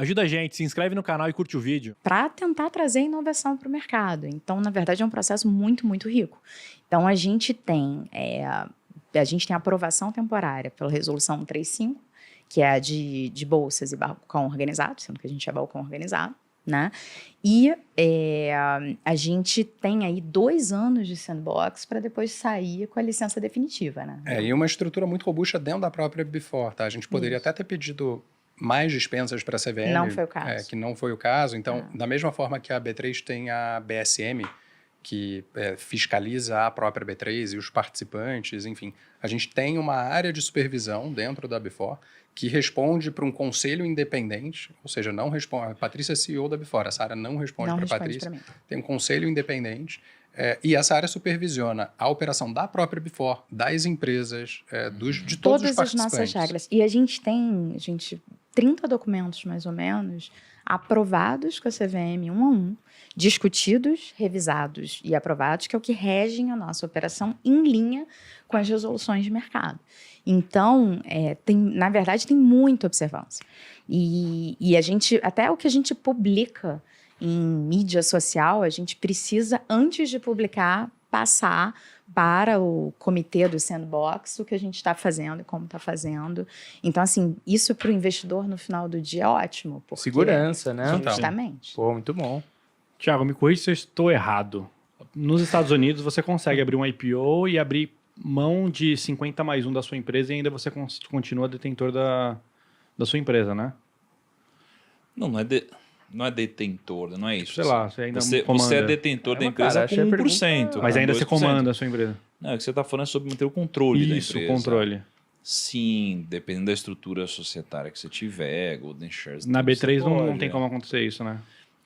Ajuda a gente, se inscreve no canal e curte o vídeo. Para tentar trazer inovação para o mercado. Então, na verdade, é um processo muito, muito rico. Então, a gente tem aprovação temporária pela Resolução 135, que é a de bolsas e balcão organizado, sendo que a gente é balcão organizado, né? E a gente tem aí 2 anos de sandbox para depois sair com a licença definitiva, né? E uma estrutura muito robusta dentro da própria Before, tá? A gente poderia até ter pedido mais dispensas para a CVM. Não foi o caso. Que não foi o caso. Então, da mesma forma que a B3 tem a BSM, que fiscaliza a própria B3 e os participantes, enfim. A gente tem uma área de supervisão dentro da Before que responde para um conselho independente, ou seja, não responde... A Patrícia é CEO da Before, essa área não responde para a Patrícia. Tem um conselho independente e essa área supervisiona a operação da própria Before, das empresas, de todos os participantes. Todas as nossas regras. E a gente tem 30 documentos, mais ou menos, aprovados com a CVM 1 a 1, discutidos, revisados e aprovados, que é o que regem a nossa operação em linha com as resoluções de mercado. Então, na verdade, tem muita observância. E a gente, até o que a gente publica em mídia social, a gente precisa, antes de publicar, passar para o comitê do sandbox o que a gente está fazendo e como está fazendo. Então, assim, isso para o investidor no final do dia é ótimo. Porque, segurança, né? Justamente. Pô, muito bom. Tiago, me corrija se eu estou errado. Nos Estados Unidos, você consegue abrir um IPO e abrir mão de 50+1 da sua empresa e ainda você continua detentor da sua empresa, né? Não é detentor, não é isso. Sei lá, você ainda você é detentor da empresa com 1%. Mas ainda 2%. você comanda a sua empresa. Não, o que você está falando é sobre manter o controle da empresa. Isso, o controle. Sim, dependendo da estrutura societária que você tiver, Golden Shares... Na B3 não tem como acontecer isso, né?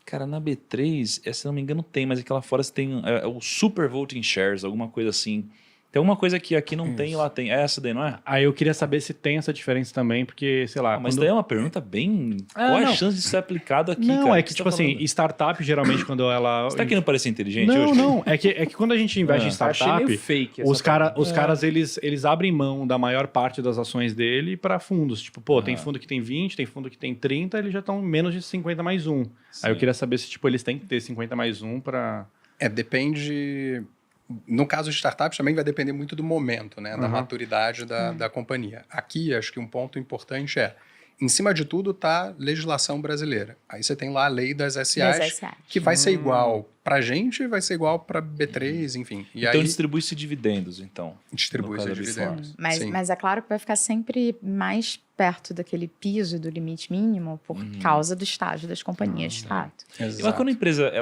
Cara, na B3, se não me engano tem, mas aqui lá fora você tem o Super Voting Shares, alguma coisa assim. Tem alguma coisa que aqui não tem e lá tem. É essa daí, não é? Aí eu queria saber se tem essa diferença também, porque, sei lá... Mas daí é uma pergunta bem... Qual é a chance de ser aplicado aqui, não, cara? é que, tipo assim, startup, geralmente, quando ela... Você tá querendo parecer inteligente hoje? Não. É que quando a gente investe em startup, meio fake os caras, eles abrem mão da maior parte das ações dele para fundos. Tipo, tem fundo que tem 20, tem fundo que tem 30, eles já estão menos de 50+1. Sim. Aí eu queria saber se, tipo, eles têm que ter 50+1 para... Depende... No caso de startups também vai depender muito do momento, né? Da maturidade da companhia. Aqui, acho que um ponto importante em cima de tudo está legislação brasileira. Aí você tem lá a lei das SAs, que vai ser igual para a gente, vai ser igual para B3, enfim. E então aí, distribui-se dividendos, então. Distribui-se dividendos. Mas é claro que vai ficar sempre mais perto daquele piso do limite mínimo por causa do estágio das companhias, de fato. Mas quando a empresa,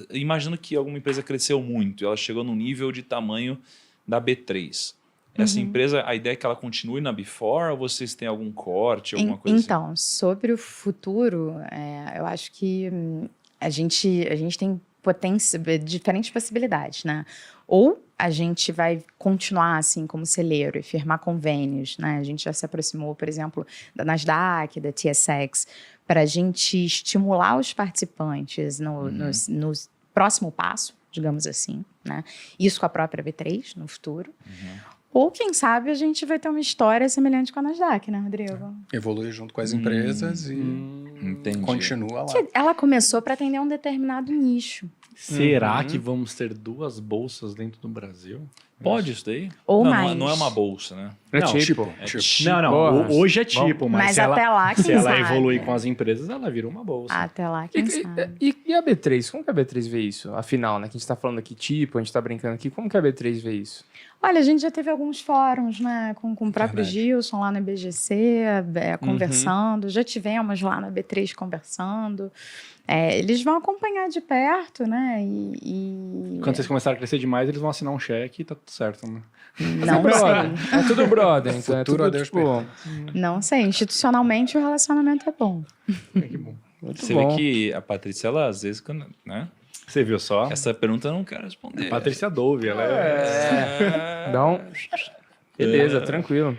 imagino que alguma empresa cresceu muito, ela chegou no nível de tamanho da B3. Essa empresa, a ideia é que ela continue na Before ou vocês têm algum corte, alguma coisa então, sobre o futuro, eu acho que a gente tem diferentes possibilidades, né? Ou a gente vai continuar assim como celeiro e firmar convênios, né? A gente já se aproximou, por exemplo, da Nasdaq, da TSX, para a gente estimular os participantes no próximo passo, digamos assim, né? Isso com a própria B3 no futuro. Ou, quem sabe, a gente vai ter uma história semelhante com a Nasdaq, né, Rodrigo? Evolui junto com as empresas e continua lá. Ela começou para atender um determinado nicho. Será que vamos ter 2 bolsas dentro do Brasil? Pode isso daí? Ou não, mais. Não é uma bolsa, né? Tipo. Não. Hoje é tipo, mas até lá, quem se ela sabe? Evoluir com as empresas, ela vira uma bolsa. Até lá, quem sabe? E a B3? Como que a B3 vê isso? Afinal, né? Que a gente tá falando aqui tipo, a gente tá brincando aqui. Como que a B3 vê isso? Olha, a gente já teve alguns fóruns, né? Com o próprio Gilson lá no IBGC, conversando. Já tivemos lá na B3 conversando. Eles vão acompanhar de perto, né? Quando vocês começarem a crescer demais, eles vão assinar um cheque e tá tudo certo, né? Não sei. É tudo brother, então é Futuro tudo, a Deus tipo... Não sei. Institucionalmente, o relacionamento é bom. Que bom. Você vê que a Patrícia, ela às vezes, né? Você viu só? Essa pergunta eu não quero responder. Patrícia Dove, ela Beleza, tranquilo.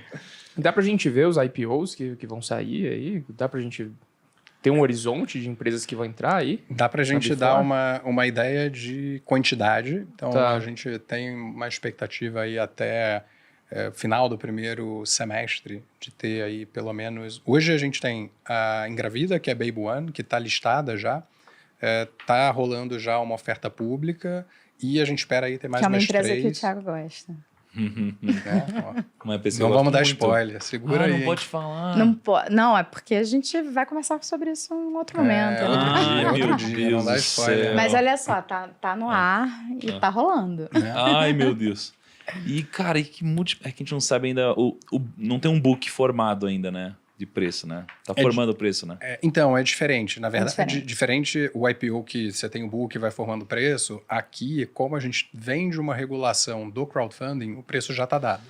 Dá pra gente ver os IPOs que vão sair aí? Dá pra gente ter um horizonte de empresas que vão entrar aí? Dá pra gente dar uma ideia de quantidade. Então, a gente tem uma expectativa aí até final do primeiro semestre, de ter aí pelo menos... Hoje a gente tem a Engravida, que é Baby One, que está listada já, está rolando já uma oferta pública e a gente espera aí ter mais Que é uma umas empresa 3. que o Thiago gosta. Né? Ó, Uma pessoa não que eu vamos gosto dar muito. spoiler, segura aí. Não hein? pode falar. Não, é porque a gente vai conversar sobre isso em outro momento. outro dia, meu outro dia, não dá Deus do spoiler. céu. Mas olha só, tá no ar e tá rolando. Ai, meu Deus. E, cara, é que a gente não sabe ainda, não tem um book formado ainda, né? De preço, né? Tá formando o preço, né? Então, é diferente. Na verdade, diferente. diferente o IPO que você tem o book e vai formando preço, aqui, como a gente vem de uma regulação do crowdfunding, o preço já está dado.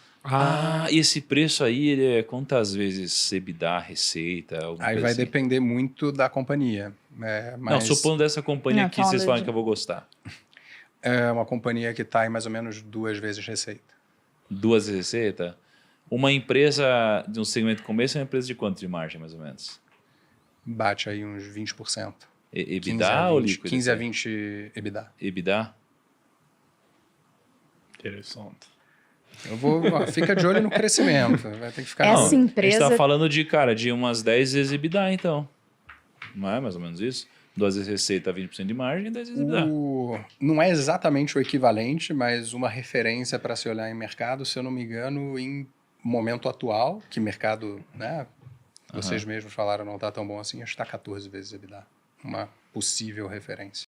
E esse preço aí, ele é quantas vezes EBITDA, receita, alguma Aí coisa vai assim? depender muito da companhia. Não, Mas supondo dessa companhia Não, que vocês falando falam de- que eu vou gostar. é uma companhia que está em mais ou menos 2 vezes receita. 2 vezes receita? Uma empresa de um segmento começo é uma empresa de quanto de margem, mais ou menos? Bate aí uns 20%. 15 EBITDA a ou 20, líquido? 15 a 20 EBITDA. EBITDA? Interessante. Fica de olho no crescimento. Vai ter que ficar... Essa A gente empresa tá falando de umas 10 vezes EBITDA, então. Não é mais ou menos isso? 2 vezes receita, 20% de margem, 10 vezes EBITDA. Não é exatamente o equivalente, mas uma referência para se olhar em mercado, se eu não me engano, em momento atual, que mercado, né, vocês mesmos falaram não está tão bom assim, acho que está 14 vezes EBITDA. Uma possível referência.